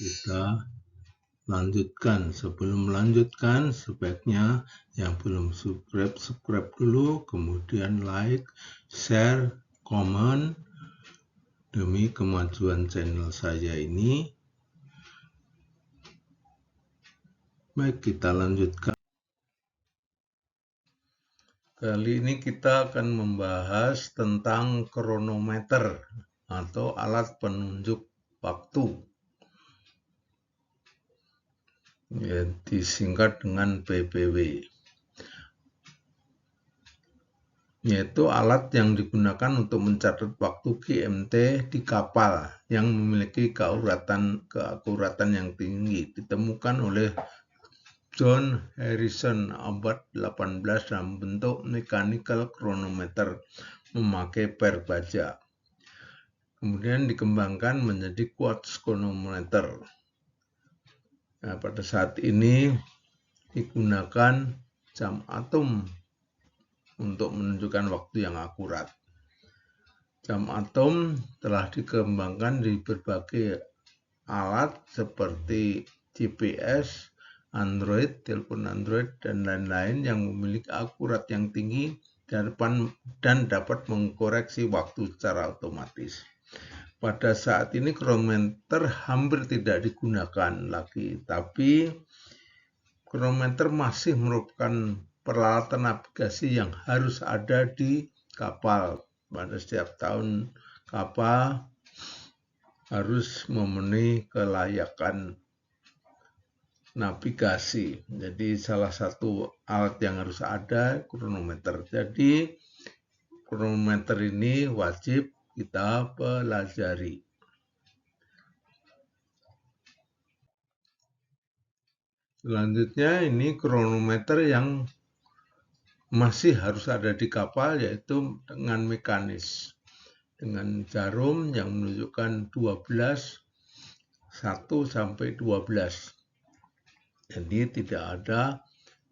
kita lanjutkan. Sebelum melanjutkan, sebaiknya yang belum subscribe dulu, kemudian like, share, komen, demi kemajuan channel saya ini. Baik, kita lanjutkan. Kali ini kita akan membahas tentang kronometer atau alat penunjuk waktu, ya, disingkat dengan PPW, yaitu alat yang digunakan untuk mencatat waktu GMT di kapal yang memiliki keakuratan yang tinggi. Ditemukan oleh John Harrison abad 18 dalam bentuk mechanical chronometer memakai per baja. Kemudian dikembangkan menjadi quartz chronometer. Nah, pada saat ini digunakan jam atom untuk menunjukkan waktu yang akurat. Jam atom telah dikembangkan di berbagai alat seperti GPS, Android, telepon Android, dan lain-lain yang memiliki akurat yang tinggi dan dapat mengkoreksi waktu secara otomatis. Pada saat ini kronometer hampir tidak digunakan lagi, tapi kronometer masih merupakan peralatan navigasi yang harus ada di kapal. Pada setiap tahun kapal harus memenuhi kelayakan navigasi. Jadi salah satu alat yang harus ada kronometer. Jadi kronometer ini wajib kita pelajari. Selanjutnya ini kronometer yang masih harus ada di kapal, yaitu dengan mekanis, dengan jarum yang menunjukkan 12, 1 sampai 12. Jadi tidak ada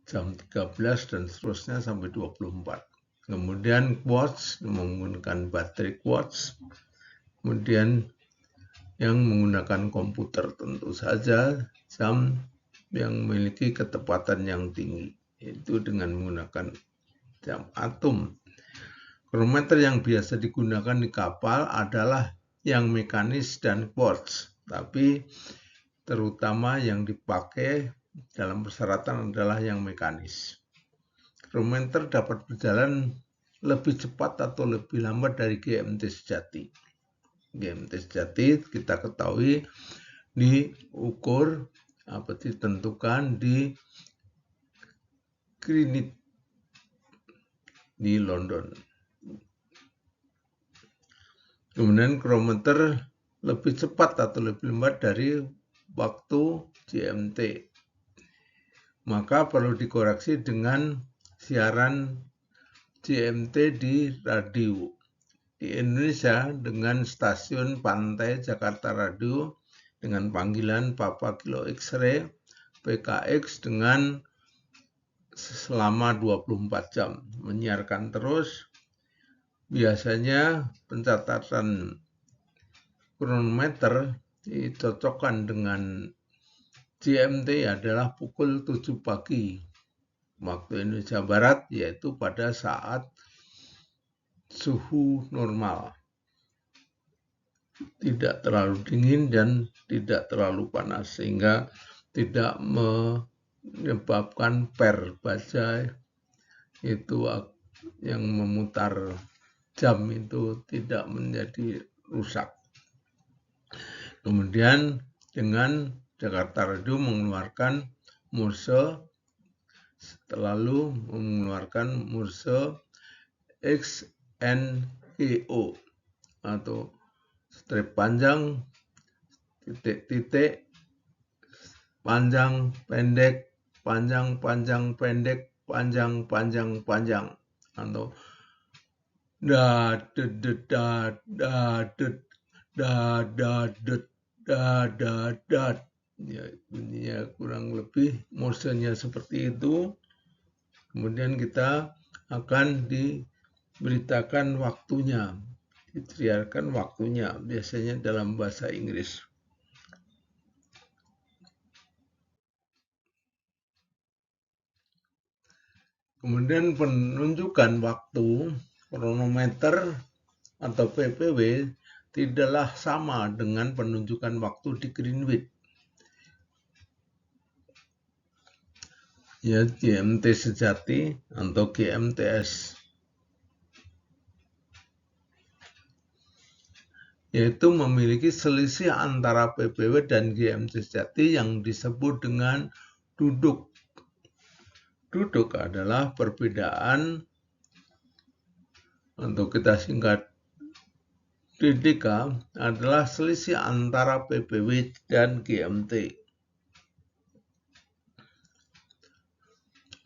jam 13 dan seterusnya sampai 24. Kemudian quartz menggunakan baterai quartz. Kemudian yang menggunakan komputer, tentu saja jam yang memiliki ketepatan yang tinggi, yaitu dengan menggunakan jam atom. Kronometer yang biasa digunakan di kapal adalah yang mekanis dan quartz, tapi terutama yang dipakai dalam persyaratan adalah yang mekanis. Kronometer dapat berjalan lebih cepat atau lebih lambat dari GMT sejati. GMT sejati kita ketahui diukur atau ditentukan di Greenwich di London. Kemudian kronometer lebih cepat atau lebih lambat dari waktu GMT. Maka perlu dikoreksi dengan siaran GMT di radio. Di Indonesia dengan stasiun Pantai Jakarta Radio dengan panggilan Papa Kilo X-ray PKX dengan selama 24 jam menyiarkan terus. Biasanya pencatatan kronometer dicocokkan dengan GMT adalah pukul 7 pagi waktu Indonesia Barat, yaitu pada saat suhu normal, tidak terlalu dingin dan tidak terlalu panas, sehingga tidak menyebabkan per baja itu yang memutar jam itu tidak menjadi rusak. Kemudian dengan Jakarta Radio mengeluarkan Morse, lalu mengeluarkan Morse XNEO atau strip panjang, titik-titik, panjang, pendek, panjang, panjang, pendek, panjang, panjang, panjang, atau ya, bunyinya kurang lebih morsenya seperti itu. Kemudian kita akan diberitakan waktunya, diteriakan waktunya, biasanya dalam bahasa Inggris. Kemudian penunjukan waktu kronometer atau PPW tidaklah sama dengan penunjukan waktu di Greenwich. Ya, GMT sejati atau GMTS. Yaitu memiliki selisih antara PPW dan GMT sejati yang disebut dengan duduk. Duduk adalah perbedaan, untuk kita singkat DDK, adalah selisih antara PPW dan GMT.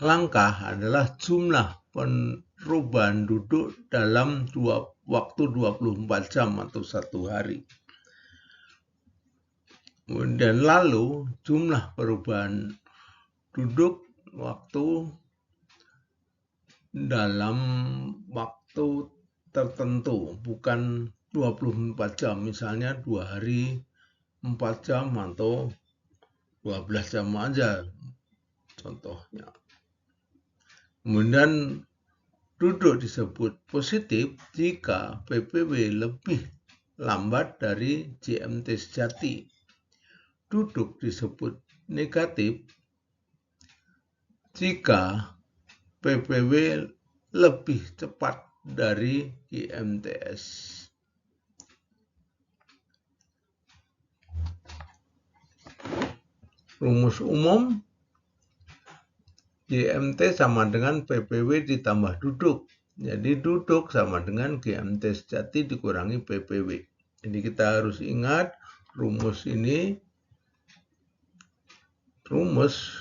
Langkah adalah jumlah perubahan duduk dalam waktu 24 jam atau 1 hari. Kemudian lalu jumlah perubahan duduk waktu dalam waktu tertentu, bukan 24 jam, misalnya 2 hari 4 jam atau 12 jam aja contohnya. Kemudian duduk disebut positif jika PPW lebih lambat dari GMT sejati. Duduk disebut negatif jika PPW lebih cepat dari GMTS. Rumus umum GMT sama dengan PPW ditambah duduk. Jadi duduk sama dengan GMT sejati dikurangi PPW. Jadi kita harus ingat rumus ini. Rumus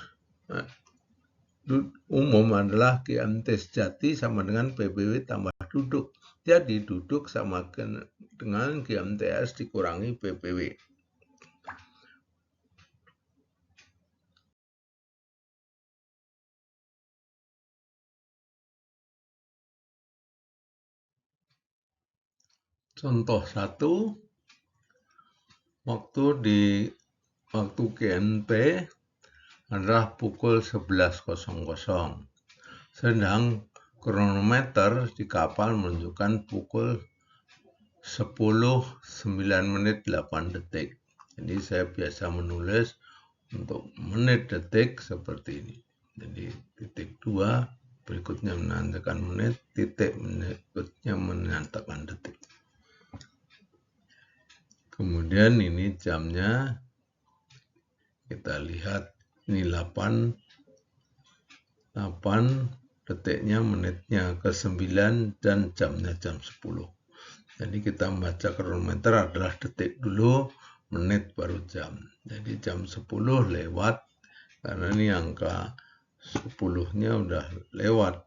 umum adalah GMT sejati sama dengan PPW tambah duduk. Jadi duduk sama dengan GMTS dikurangi PPW. Contoh 1, waktu GMT adalah pukul 11.00. Sedang kronometer di kapal menunjukkan pukul 10:09:08. Jadi saya biasa menulis untuk menit detik seperti ini. Jadi titik 2 berikutnya menandakan menit, titik berikutnya menandakan detik. Kemudian ini jamnya, kita lihat ini 8 detiknya, menitnya ke 9 dan jamnya jam 10. Jadi kita membaca kronometer adalah detik dulu, menit baru jam. Jadi jam 10 lewat, karena ini angka 10-nya udah lewat.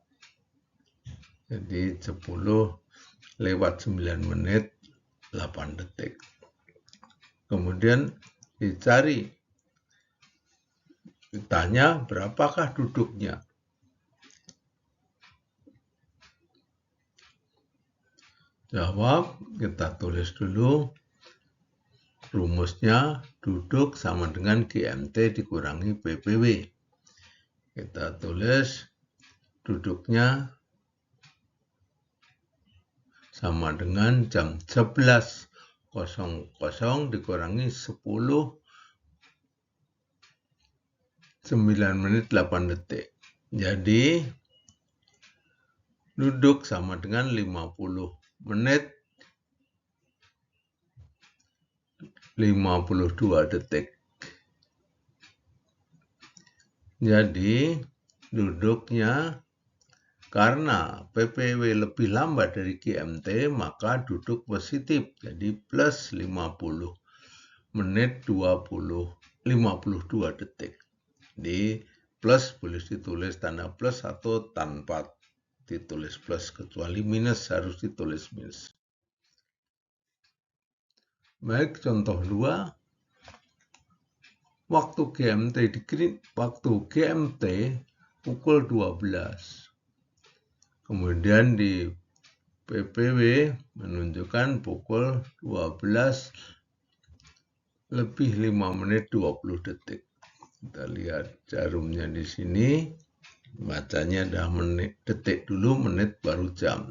Jadi 10 lewat 9 menit 8 detik. Kemudian ditanya berapakah duduknya. Jawab, kita tulis dulu rumusnya, duduk sama dengan GMT dikurangi PPW. Kita tulis duduknya sama dengan jam 11.00 dikurangi 10:09:08. Jadi duduk sama dengan 50 menit 52 detik. Jadi duduknya, karena PPW lebih lambat dari GMT, maka duduk positif. Jadi plus 50 menit 52 detik. Di plus boleh ditulis tanda plus atau tanpa ditulis plus, kecuali minus harus ditulis minus. Baik, contoh 2. Waktu GMT pukul 12. Kemudian di PPW menunjukkan pukul 12 lebih 5 menit 20 detik. Kita lihat jarumnya di sini. Bacanya dah menit, detik dulu, menit baru jam.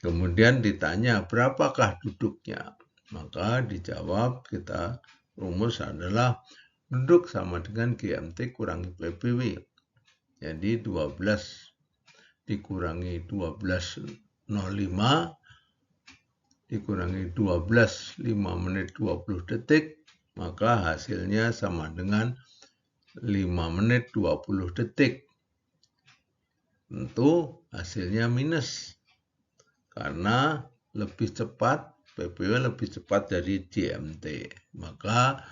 Kemudian ditanya berapakah duduknya. Maka dijawab, kita rumus adalah duduk sama dengan GMT kurangi PPW. Jadi 12 dikurangi 12.05 dikurangi 12, 5 menit 20 detik, maka hasilnya sama dengan 5 menit 20 detik. Tentu hasilnya minus, karena lebih cepat, PPW lebih cepat dari GMT. Maka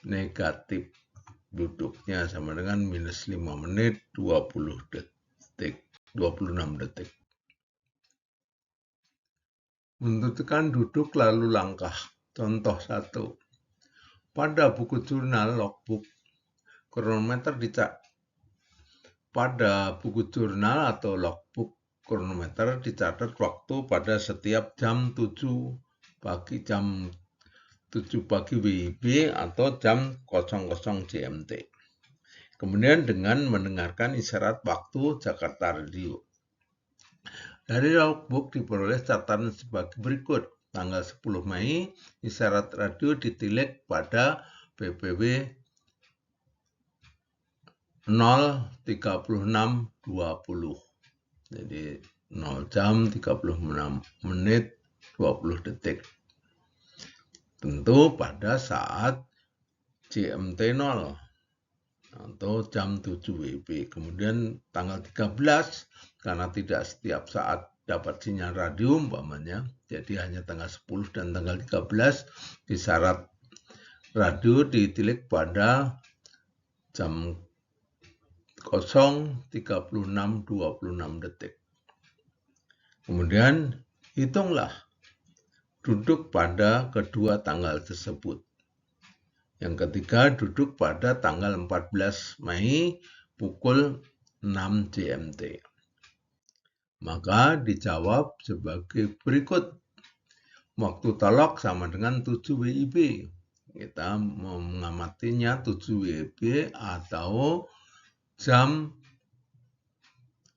negatif duduknya sama dengan minus 5 menit 20 detik, 26 detik. Menentukan duduk lalu langkah. Contoh 1. Pada buku jurnal logbook, kronometer pada buku jurnal atau logbook kronometer dicatat waktu pada setiap jam 7 pagi WIB atau jam 00 GMT. Kemudian dengan mendengarkan isyarat waktu Jakarta Radio. Dari logbook diperoleh catatan sebagai berikut. Tanggal 10 Mei, isyarat radio ditilik pada PPW 0:36:20. Jadi 0 jam 36 menit 20 detik. Tentu pada saat GMT 0 atau jam 7 WIB. Kemudian tanggal 13, karena tidak setiap saat dapat sinyal radio umpamanya, jadi hanya tanggal 10 dan tanggal 13 isyarat radio ditilik pada jam 0:36:26 detik. Kemudian hitunglah duduk pada kedua tanggal tersebut. Yang ketiga, duduk pada tanggal 14 Mei pukul 6 GMT. Maka dijawab sebagai berikut. Waktu tolok sama dengan 7 WIB. Kita mengamatinya 7 WIB atau jam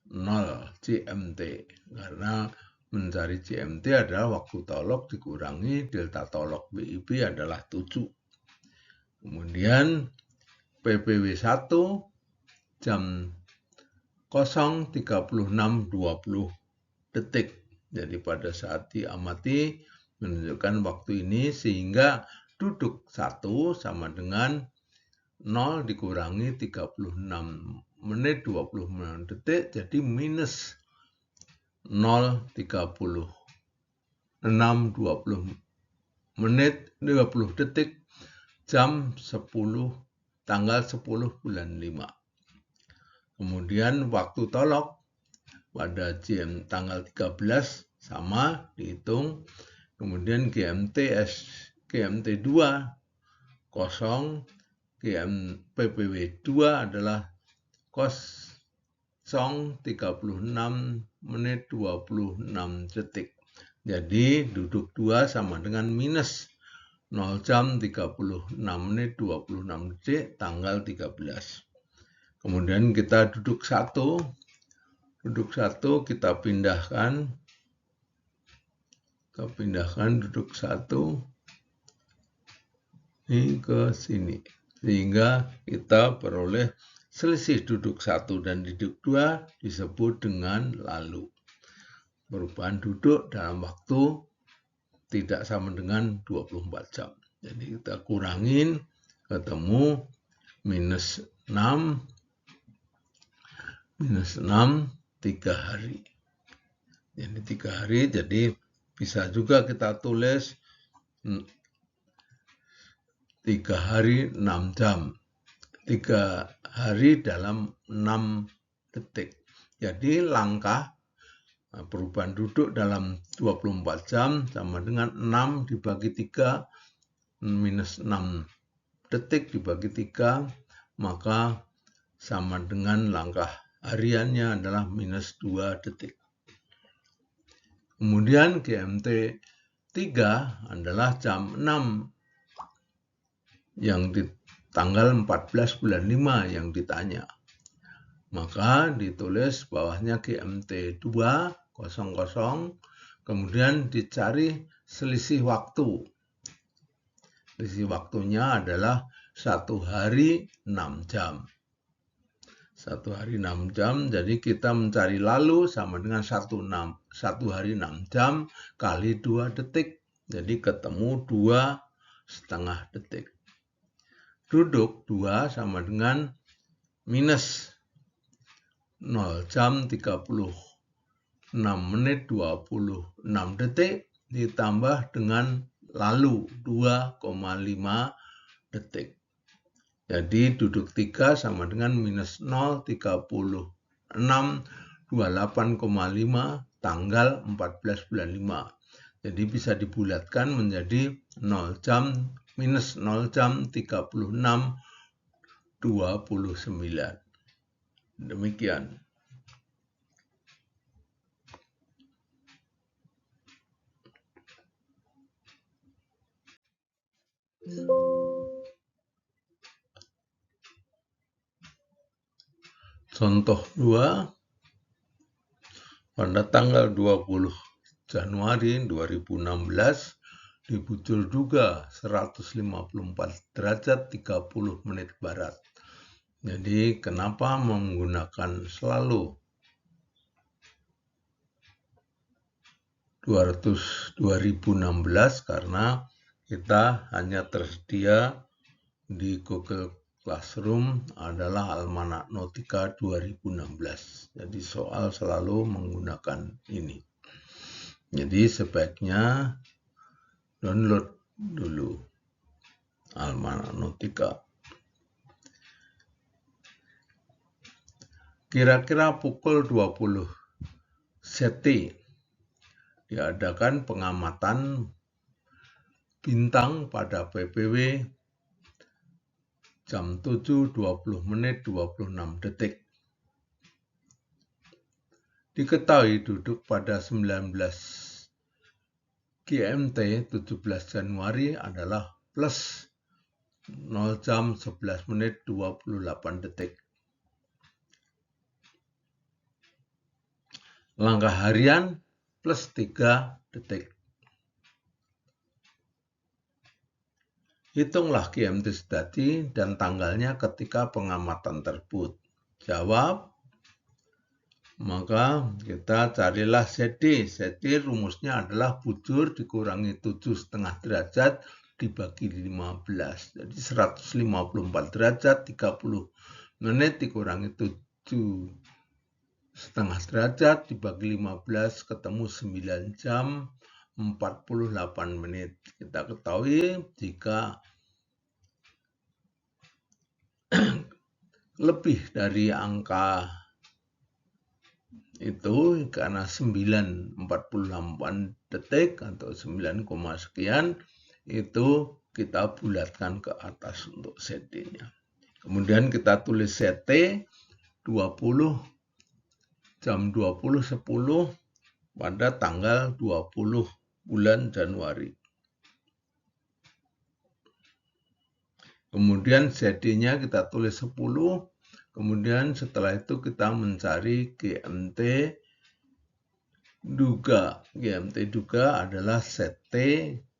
0 GMT. Karena mencari GMT adalah waktu tolok dikurangi delta tolok WIB adalah 7. Kemudian PPW 1 jam 0:36:20 detik. Jadi pada saat diamati menunjukkan waktu ini, sehingga duduk 1 sama dengan 0 dikurangi 36 menit 20 detik, jadi minus 0:36:20 menit 20 detik jam 10 tanggal 10 bulan 5. Kemudian waktu tolok pada tanggal 13 sama dihitung. Kemudian GMT 2 kosong, PPW 2 adalah 0:36 menit 26 detik. Jadi duduk 2 sama dengan minus 0 jam 36 menit 26 detik tanggal 13. Kemudian kita duduk 1 kita pindahkan duduk 1 ini ke sini, sehingga kita peroleh selisih duduk 1 dan duduk 2 disebut dengan lalu. Perubahan duduk dalam waktu tidak sama dengan 24 jam. Jadi kita kurangin, ketemu minus 6 3 hari. Jadi 3 hari, jadi bisa juga kita tulis 3 hari 6 jam. 3 hari dalam 6 detik. Jadi langkah perubahan duduk dalam 24 jam sama dengan 6 dibagi 3 minus 6 detik dibagi 3, maka sama dengan langkah hariannya adalah minus 2 detik. Kemudian GMT 3 adalah jam 6 yang di tanggal 14 bulan 5 yang ditanya. maka ditulis bawahnya GMT 200, kemudian dicari selisih waktu. Selisih waktunya adalah 1 hari 6 jam. 1 hari 6 jam, jadi kita mencari lalu sama dengan 1 hari 6 jam kali 2 detik. Jadi ketemu 2,5 detik. Duduk 2 sama dengan minus 0 jam 36 menit 26 detik ditambah dengan lalu 2,5 detik. Jadi duduk 3 sama dengan minus 0, 36, 28,5 tanggal 14 bulan 5. Jadi bisa dibulatkan menjadi 0 jam minus 0 jam 36, 29. Demikian. Contoh 2, pada tanggal 20 Januari 2016 di Bujur Duga 154 derajat 30 menit barat. Jadi kenapa menggunakan selalu 2016? Karena kita hanya tersedia di Google Classroom adalah Almanak Nautica 2016. Jadi soal selalu menggunakan ini. Jadi sebaiknya download dulu Almanak Nautica. Kira-kira pukul 20 CT diadakan pengamatan bintang pada PPW jam 7.20 menit 26 detik. Diketahui duduk pada 19 GMT 17 Januari adalah plus 0 jam 11 menit 28 detik. Langkah harian plus 3 detik. Hitunglah GMT tadi dan tanggalnya ketika pengamatan tersebut. Jawab. Maka kita carilah ZD. ZD rumusnya adalah bujur dikurangi 7,5 derajat dibagi 15. Jadi 154 derajat 30 menit dikurangi 7,5 derajat dibagi 15 ketemu 9 jam 48 menit. Kita ketahui jika lebih dari angka itu karena 9,48 detik atau 9, sekian itu kita bulatkan ke atas untuk ZD-nya. Kemudian kita tulis ZT 20 jam 20.10 pada tanggal 20 bulan Januari. Kemudian ZD-nya kita tulis 10. Kemudian setelah itu kita mencari GMT duga. GMT duga adalah ZT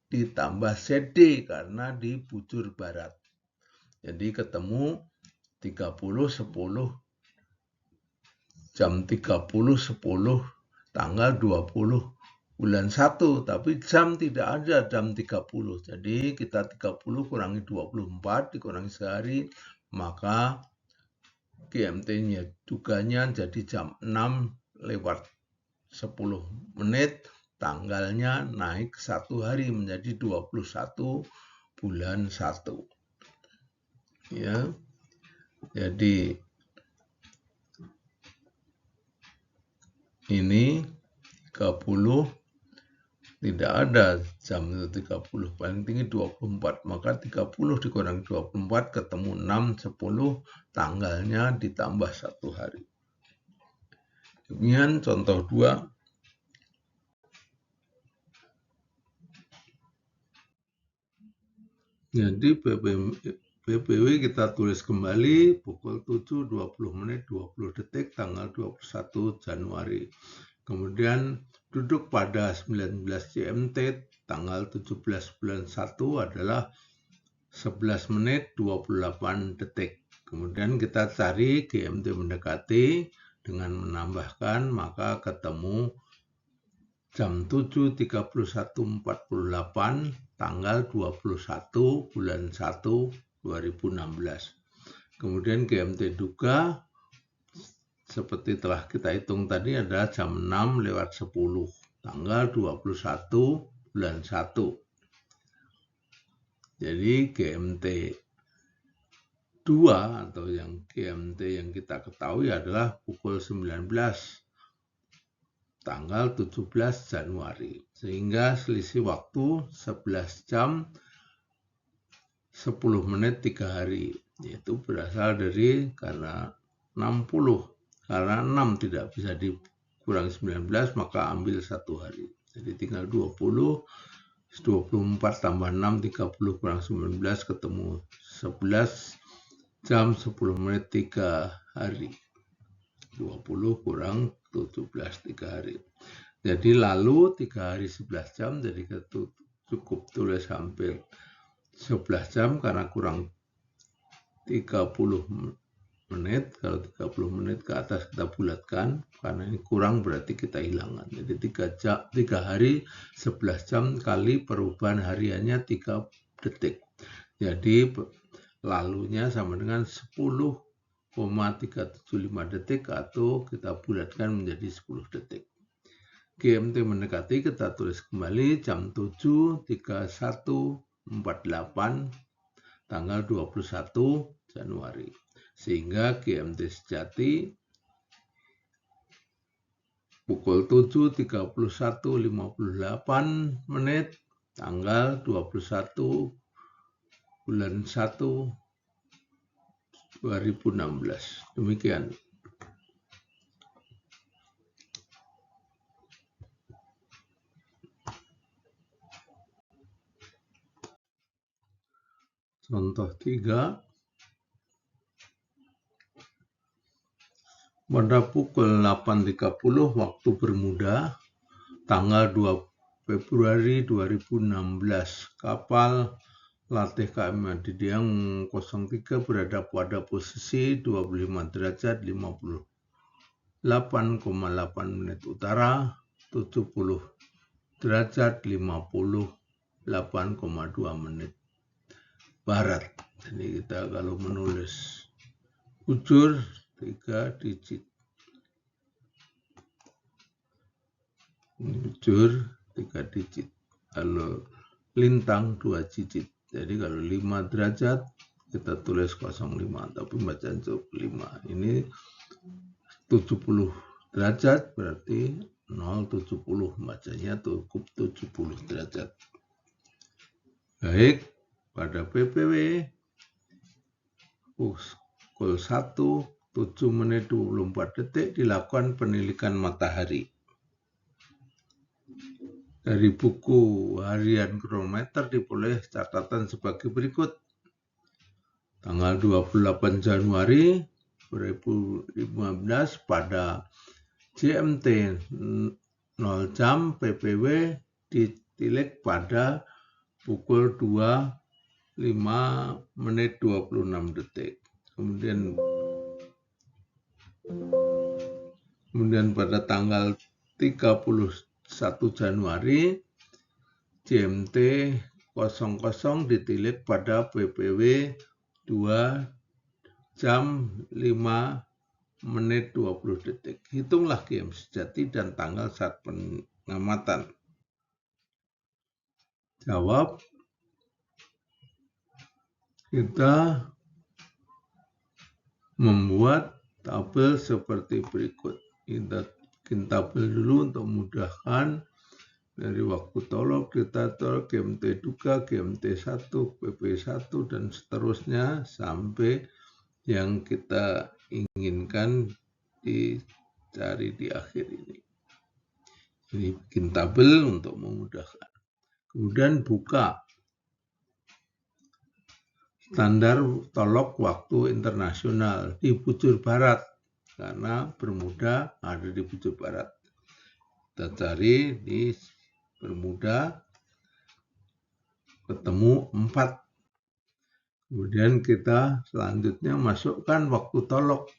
ditambah ZD karena di bujur barat. Jadi ketemu 30.10 jam 30.10 tanggal 20 bulan 1, tapi jam tidak ada jam 30. Jadi kita 30 kurangi 24 dikurangi sehari, maka GMT-nya duganya jadi jam 6:10 menit, tanggalnya naik 1 hari menjadi 21 bulan 1. Ya. Jadi ini 30 tidak ada jam itu 30, paling tinggi 24, maka 30 dikurangi 24 ketemu 6, 10, tanggalnya ditambah 1 hari. Demikian contoh 2. Jadi PPW kita tulis kembali pukul 7 20 menit 20 detik tanggal 21 Januari. Kemudian duduk pada 19 GMT tanggal 17 bulan 1 adalah 11 menit 28 detik. Kemudian kita cari GMT mendekati dengan menambahkan, maka ketemu jam 7.31.48 tanggal 21 bulan 1 2016. Kemudian GMT duga seperti telah kita hitung tadi adalah jam 6:10 tanggal 21 bulan 1. Jadi GMT 2 atau yang GMT yang kita ketahui adalah pukul 19 tanggal 17 Januari. Sehingga selisih waktu 11 jam 10 menit 3 hari, yaitu berasal dari karena 60, karena 6 tidak bisa dikurangi 19, maka ambil 1 hari. Jadi tinggal 20, 24 tambah 6, 30 kurang 19, ketemu 11 jam 10 menit 3 hari. 20 kurang 17, 3 hari. Jadi lalu 3 hari 11 jam, jadi kita cukup tulis hampir 11 jam karena kurang 30 menit. Kalau 30 menit ke atas kita bulatkan, karena ini kurang berarti kita hilangkan. Jadi 3 hari 11 jam kali perubahan hariannya 3 detik. Jadi lalunya sama dengan 10,375 detik atau kita bulatkan menjadi 10 detik. GMT mendekati kita tulis kembali jam 7.31.48 tanggal 21 Januari. Sehingga GMT sejati pukul 7.31.58 menit tanggal 21 bulan 1 2016. Demikian. Contoh 3. Pada pukul 8.30 waktu bermuda, tanggal 2 Februari 2016, kapal latih KM Adidiang 03 berada pada posisi 25 derajat 58,8 menit utara, 70 derajat 58,2 menit barat. Jadi kita kalau menulis bujur 3 digit, bujur 3 digit, kalau lintang 2 digit. Jadi kalau 5 derajat kita tulis 05, tapi bacaan cukup 5. Ini 70 derajat berarti 070, bacanya cukup 70 derajat. Baik, pada PPW pukul 1 7 menit 24 detik dilakukan penilikan matahari. Dari buku harian kronometer diperoleh catatan sebagai berikut. Tanggal 28 Januari 2015 pada GMT 0 jam PPW ditilik pada pukul 2 5 menit 26 detik. Kemudian pada tanggal 31 Januari GMT 00 ditilik pada PPW 2 jam 5 menit 20 detik. Hitunglah GMT sejati dan tanggal saat pengamatan. Jawab. Kita membuat tabel seperti berikut. Kita bikin tabel dulu untuk memudahkan. Dari waktu tolok, kita tolok GMT duga, GMT 1, PP1, dan seterusnya sampai yang kita inginkan dicari di akhir ini. Ini bikin tabel untuk memudahkan. Kemudian buka. standar tolok waktu internasional di bujur barat, karena Bermuda ada di bujur barat. Kita cari di Bermuda, ketemu 4. Kemudian kita selanjutnya masukkan waktu tolok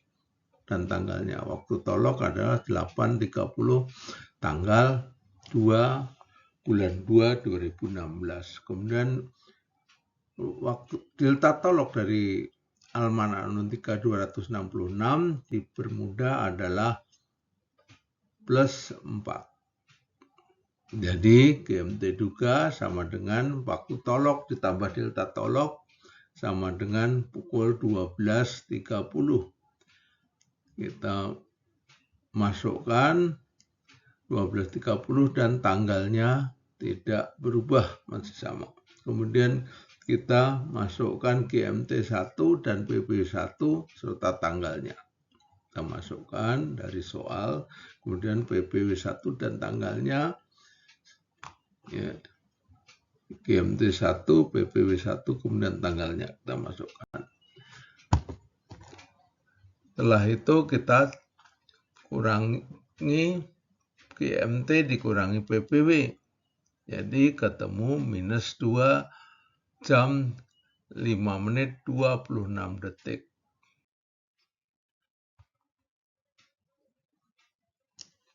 dan tanggalnya. Waktu tolok adalah 8.30 tanggal 2 bulan 2 2016. Kemudian waktu delta tolok dari Alman Anuntika 266 di Bermuda adalah plus 4. Jadi GMT duga sama dengan waktu tolok ditambah delta tolok sama dengan pukul 12.30. Kita masukkan 12.30 dan tanggalnya tidak berubah, masih sama. Kemudian kita masukkan GMT 1 dan PP1 serta tanggalnya. Kita masukkan dari soal, kemudian PPW1 dan tanggalnya. Ya, GMT 1, PPW1, kemudian tanggalnya kita masukkan. Setelah itu kita kurangi GMT dikurangi PPW. Jadi ketemu minus 2 jam 5 menit 26 detik.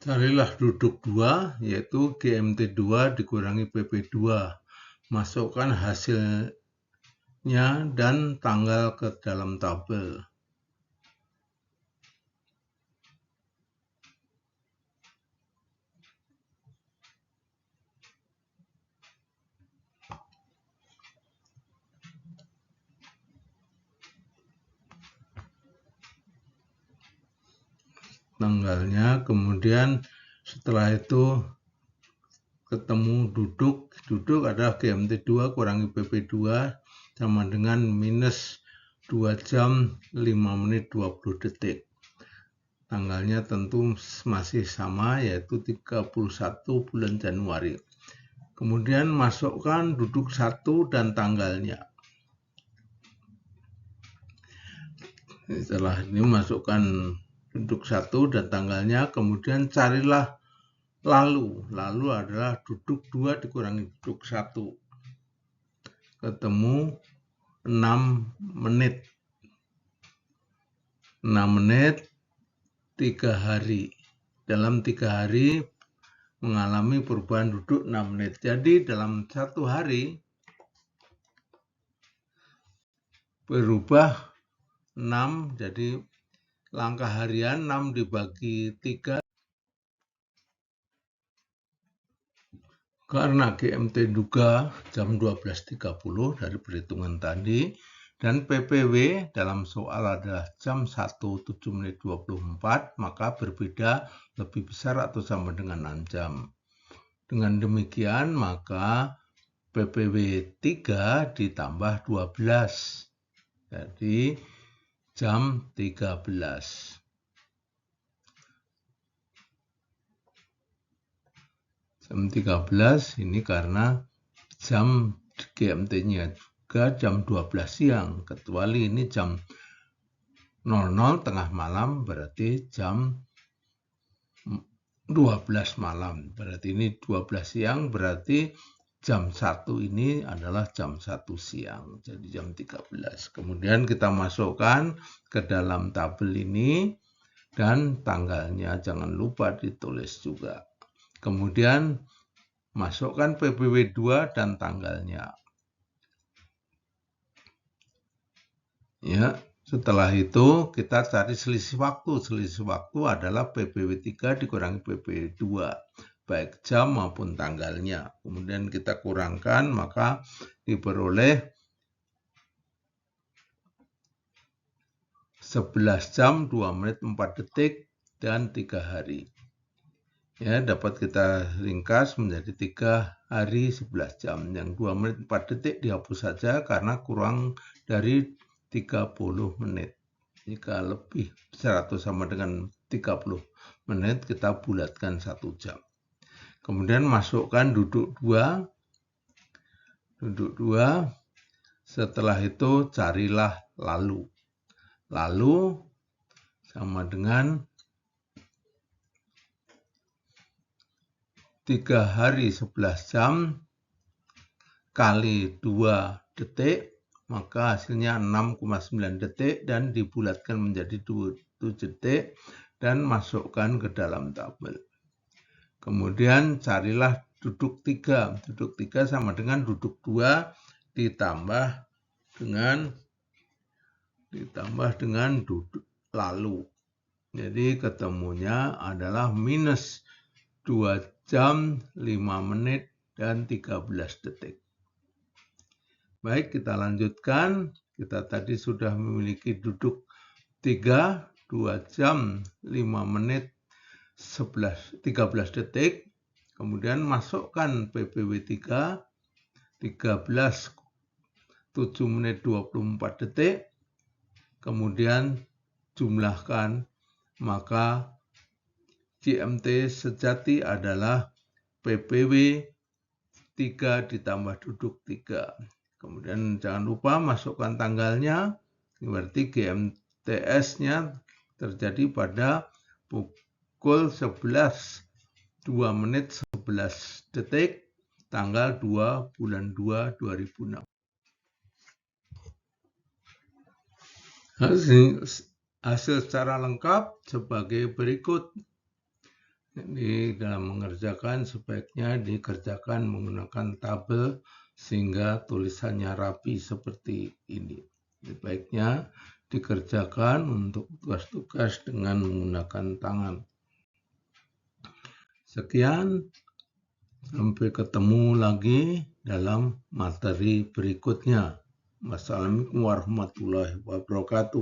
Carilah duduk 2, yaitu GMT 2 dikurangi PP2. Masukkan hasilnya dan tanggal ke dalam tabel. Tanggalnya, kemudian setelah itu ketemu duduk adalah GMT 2 kurangi PP2 sama dengan minus 2 jam 5 menit 20 detik. Tanggalnya tentu masih sama, yaitu 31 bulan Januari. Kemudian masukkan duduk 1 dan tanggalnya. Setelah ini masukkan duduk 1 dan tanggalnya, kemudian carilah lalu. Lalu adalah duduk 2 dikurangi duduk 1. Ketemu 6 menit. 6 menit 3 hari. Dalam 3 hari mengalami perubahan duduk 6 menit. Jadi dalam 1 hari berubah 6, jadi langkah harian 6 dibagi 3. Karena GMT duga jam 12.30 dari perhitungan tadi, dan PPW dalam soal adalah jam 1 7 menit 24, maka berbeda lebih besar atau sama dengan 6 jam. Dengan demikian, maka PPW 3 ditambah 12. Jadi jam 13. Jam 13 ini karena jam GMT-nya juga jam 12 siang, kecuali ini jam 00 tengah malam, berarti jam 12 malam. Berarti ini 12 siang, berarti jam 1 ini adalah jam 1 siang, jadi jam 13. Kemudian kita masukkan ke dalam tabel ini, dan tanggalnya jangan lupa ditulis juga. Kemudian masukkan PPW 2 dan tanggalnya. Ya, setelah itu kita cari selisih waktu. Selisih waktu adalah PPW 3 dikurangi PPW 2, baik jam maupun tanggalnya. Kemudian kita kurangkan, maka diperoleh 11 jam 2 menit 4 detik dan 3 hari. Ya, dapat kita ringkas menjadi 3 hari 11 jam. Yang 2 menit 4 detik dihapus saja karena kurang dari 30 menit. Jika lebih besar atau sama dengan 30 menit, kita bulatkan 1 jam. Kemudian masukkan duduk 2. Duduk 2 Setelah itu carilah lalu. Lalu sama dengan 3 hari 11 jam kali 2 detik, maka hasilnya 6,9 detik dan dibulatkan menjadi 7 detik dan masukkan ke dalam tabel. Kemudian carilah duduk 3. Duduk 3 sama dengan duduk 2 ditambah dengan duduk lalu. Jadi ketemunya adalah minus 2 jam 5 menit dan 13 detik. Baik, kita lanjutkan. Kita tadi sudah memiliki duduk 3, 2 jam 5 menit 13 detik. Kemudian masukkan PPW 3, 13 7 menit 24 detik. Kemudian jumlahkan, maka GMT sejati adalah PPW 3 ditambah duduk 3. Kemudian jangan lupa masukkan tanggalnya, berarti GMTS-nya terjadi pada pukul 11, 2 menit 11 detik, tanggal 2 bulan 2 2006. Hasil secara lengkap sebagai berikut. Jadi dalam mengerjakan sebaiknya dikerjakan menggunakan tabel sehingga tulisannya rapi seperti ini. Sebaiknya dikerjakan untuk tugas-tugas dengan menggunakan tangan. Sekian, sampai ketemu lagi dalam materi berikutnya. Wassalamualaikum warahmatullahi wabarakatuh.